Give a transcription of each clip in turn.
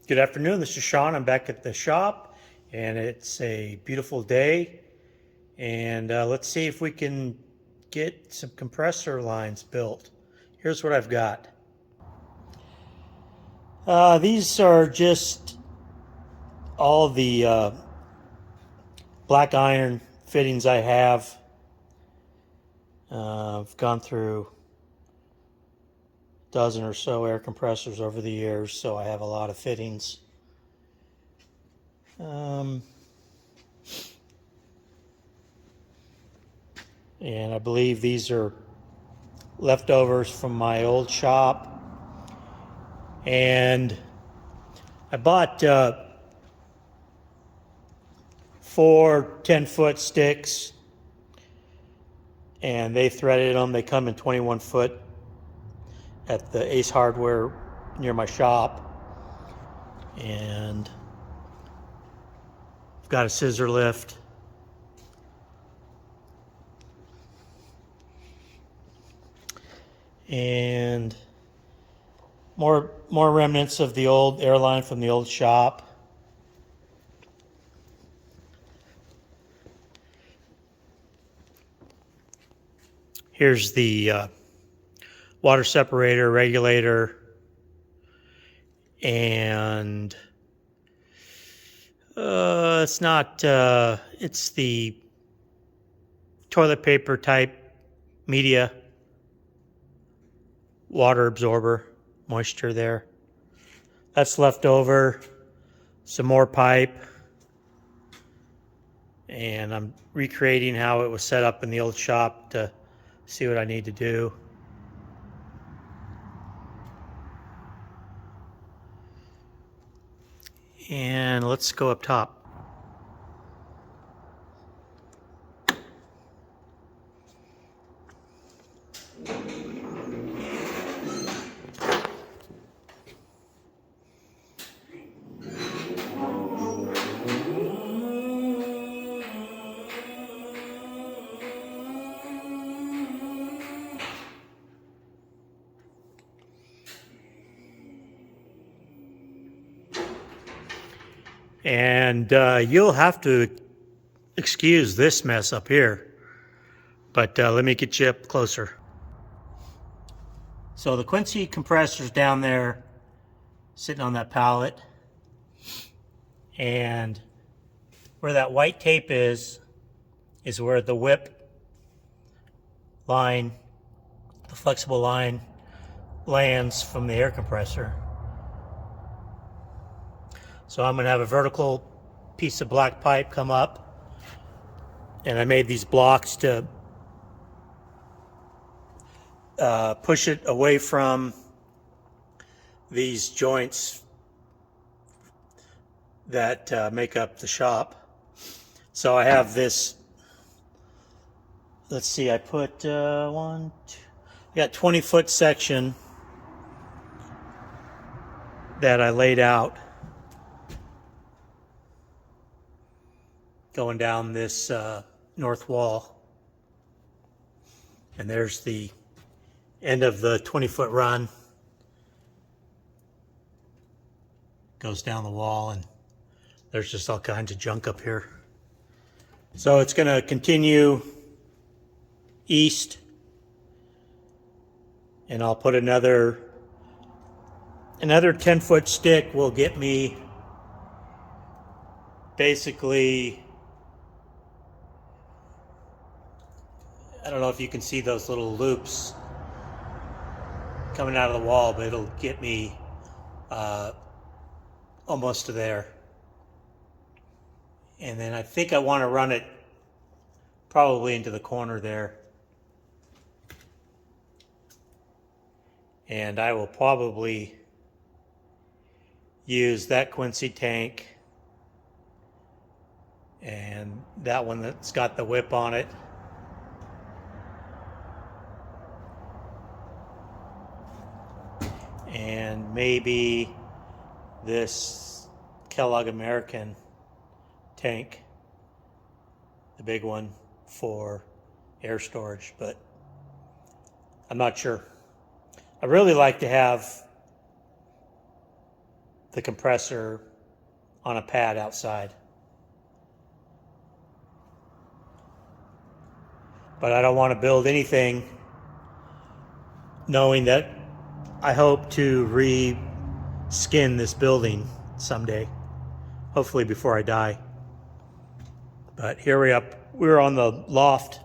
Good afternoon. This is Sean. I'm back at the shop, and it's a beautiful day. And let's see if we can get some compressor lines built. Here's what I've got. These are just all the black iron fittings I have. I've gone through a dozen or so air compressors over the years, so I have a lot of fittings. And I believe these are leftovers from my old shop. And I bought 4 10-foot sticks, and they threaded them. They come in 21 foot at the Ace Hardware near my shop. And I've got a scissor lift. And more remnants of the old airline from the old shop. Here's the water separator, regulator, and it's not, it's the toilet paper type media water absorber, moisture there. That's left over. Some more pipe. And I'm recreating how it was set up in the old shop to see what I need to do. And let's go up top. And you'll have to excuse this mess up here, but let me get you up closer. So the Quincy compressor's down there sitting on that pallet, and where that white tape is where the whip line, the flexible line, lands from the air compressor. So I'm going to have a vertical piece of black pipe come up, and I made these blocks to push it away from these joints that make up the shop. So I have this, let's see, I put I got 20-foot section that I laid out going down this north wall. And there's the end of the 20-foot run. Goes down the wall, and there's just all kinds of junk up here. So it's going to continue east, and I'll put another 10-foot stick will get me basically, I don't know if you can see those little loops coming out of the wall, but it'll get me almost to there. And then I think I want to run it probably into the corner there. And I will probably use that Quincy tank and that one that's got the whip on it. And maybe this Kellogg American tank, the big one for air storage, but I'm not sure. I really like to have the compressor on a pad outside. But I don't want to build anything knowing that I hope to re-skin this building someday, hopefully before I die. But here we're on the loft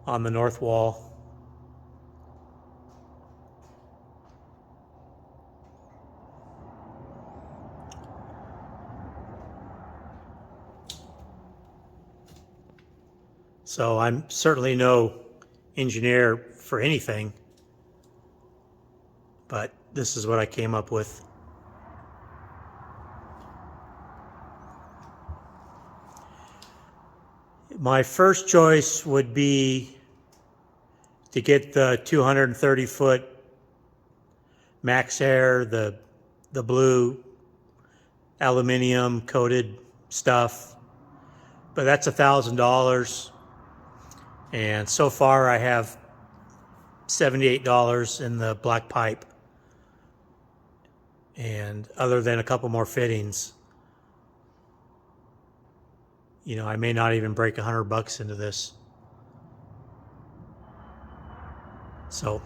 on the north wall. So I'm certainly no engineer for anything, but this is what I came up with. My first choice would be to get the 230-foot MaxxAir, the blue aluminum coated stuff, but that's $1,000. And so far I have $78 in the black pipe. And other than a couple more fittings, you know, I may not even break $100 into this. So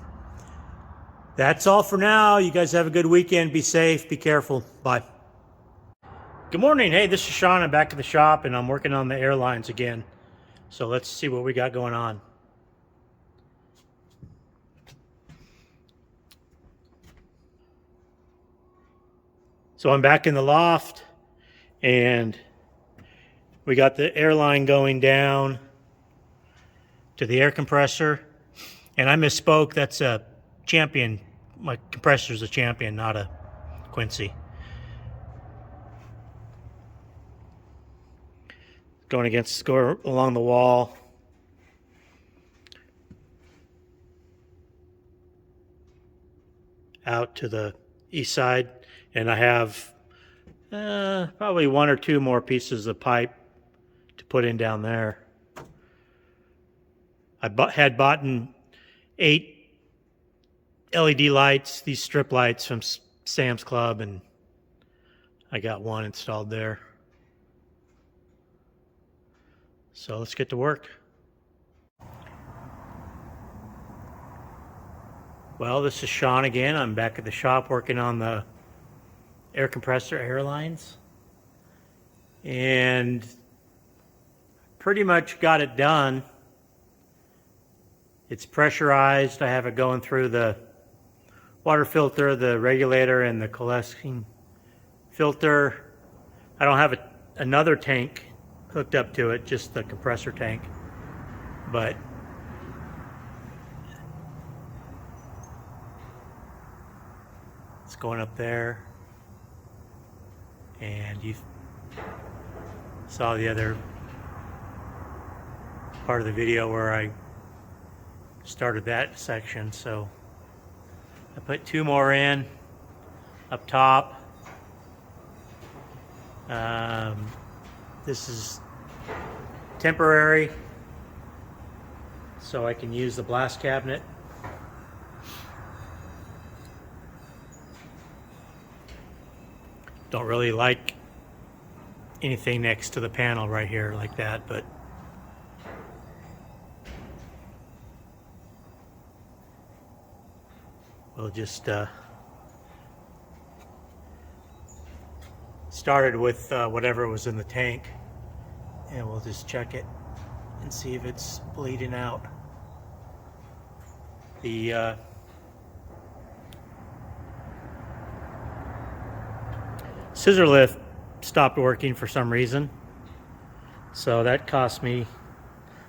that's all for now. You guys have a good weekend. Be safe. Be careful. Bye. Good morning. Hey, this is Sean. I'm back at the shop and I'm working on the airlines again. So let's see what we got going on. So I'm back in the loft and we got the airline going down to the air compressor. And I misspoke. That's a Champion. My compressor's a Champion, not a Quincy. Going along the wall. Out to the east side. And I have probably one or two more pieces of pipe to put in down there. I had bought 8 LED lights, these strip lights from Sam's Club, and I got one installed there. So let's get to work. Well, this is Sean again. I'm back at the shop working on the air compressor airlines. And pretty much got it done. It's pressurized. I have it going through the water filter, the regulator, and the coalescing filter. I don't have another tank hooked up to it, just the compressor tank. But it's going up there. And you saw the other part of the video where I started that section. So I put 2 more in up top. This is temporary, so I can use the blast cabinet. Don't really like anything next to the panel right here like that, but we'll just started with whatever was in the tank, and we'll just check it and see if it's bleeding out. The scissor lift stopped working for some reason, so that cost me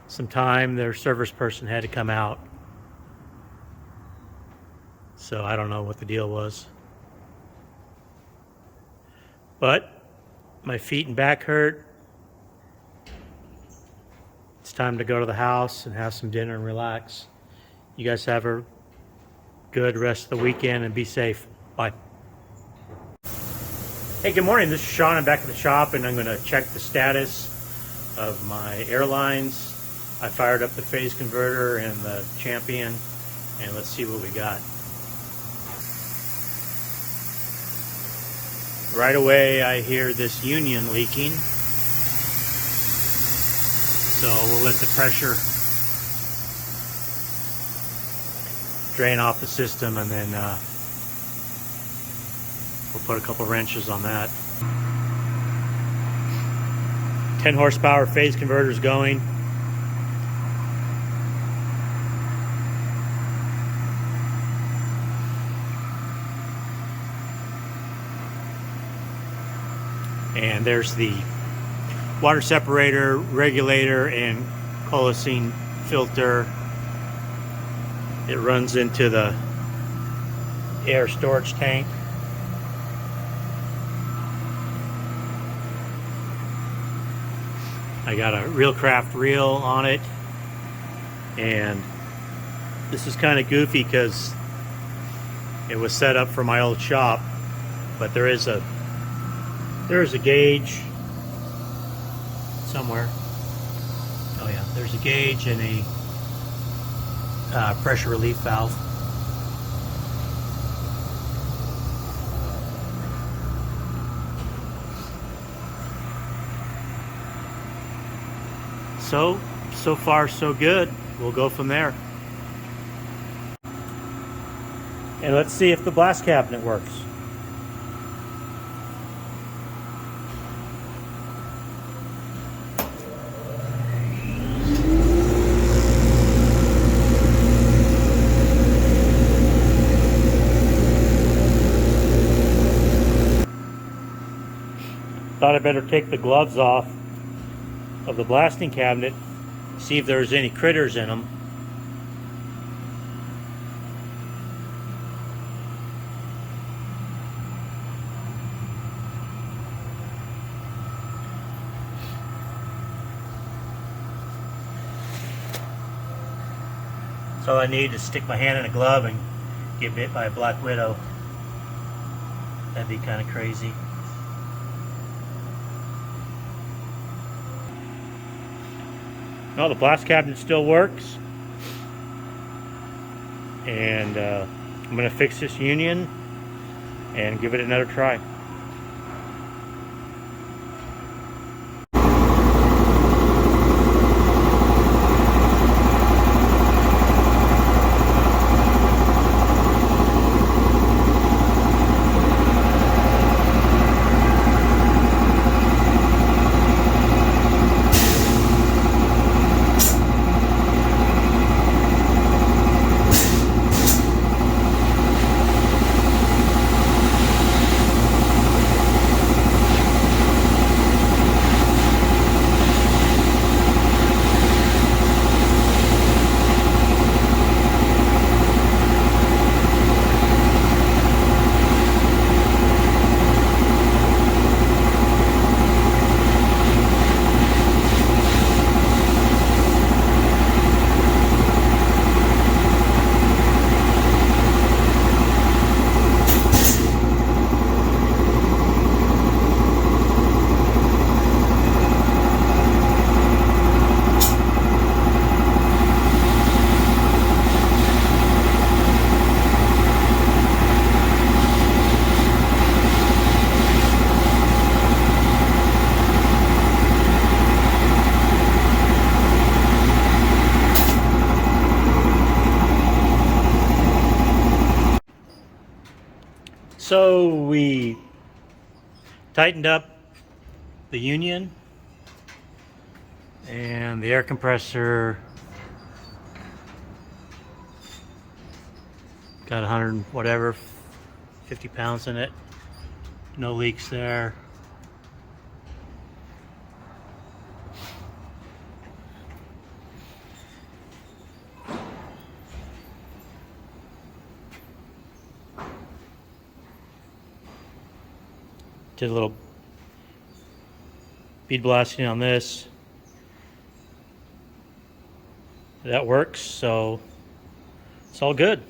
some time. Their service person had to come out, so I don't know what the deal was. But my feet and back hurt. It's time to go to the house and have some dinner and relax. You guys have a good rest of the weekend and be safe. Bye. Hey, good morning. This is Sean. I'm back at the shop and I'm going to check the status of my airlines. I fired up the phase converter and the Champion, and let's see what we got. Right away I hear this union leaking. So we'll let the pressure drain off the system, and then we'll put a couple wrenches on that. 10 horsepower phase converters going. And there's the water separator, regulator, and coalescing filter. It runs into the air storage tank. I got a Reelcraft reel on it, and this is kind of goofy because it was set up for my old shop, but there is a gauge somewhere. Oh yeah, there's a gauge and a pressure relief valve. So far so good. We'll go from there. And let's see if the blast cabinet works. Thought I'd better take the gloves off of the blasting cabinet, see if there's any critters in them. So all I need is stick my hand in a glove and get bit by a black widow. That'd be kind of crazy. No, the blast cabinet still works, and I'm going to fix this union and give it another try. So we tightened up the union, and the air compressor got 100 whatever, 50 pounds in it. No leaks there. Did a little bead blasting on this. That works, so it's all good.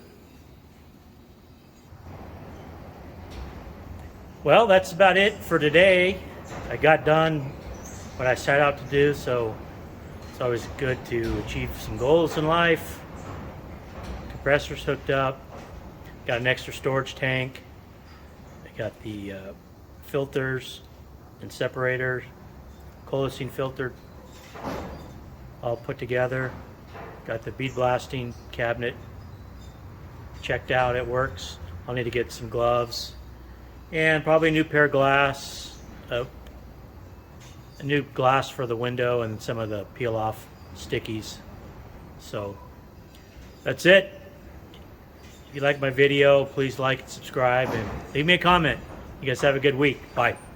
Well, that's about it for today. I got done what I set out to do, so it's always good to achieve some goals in life. Compressor's hooked up. Got an extra storage tank. I got the filters and separators, Colasine filter all put together. Got the bead blasting cabinet checked out, it works. I'll need to get some gloves and probably a new pair of glass, a new glass for the window, and some of the peel off stickies. So that's it. If you like my video, please like and subscribe and leave me a comment. You guys have a good week. Bye.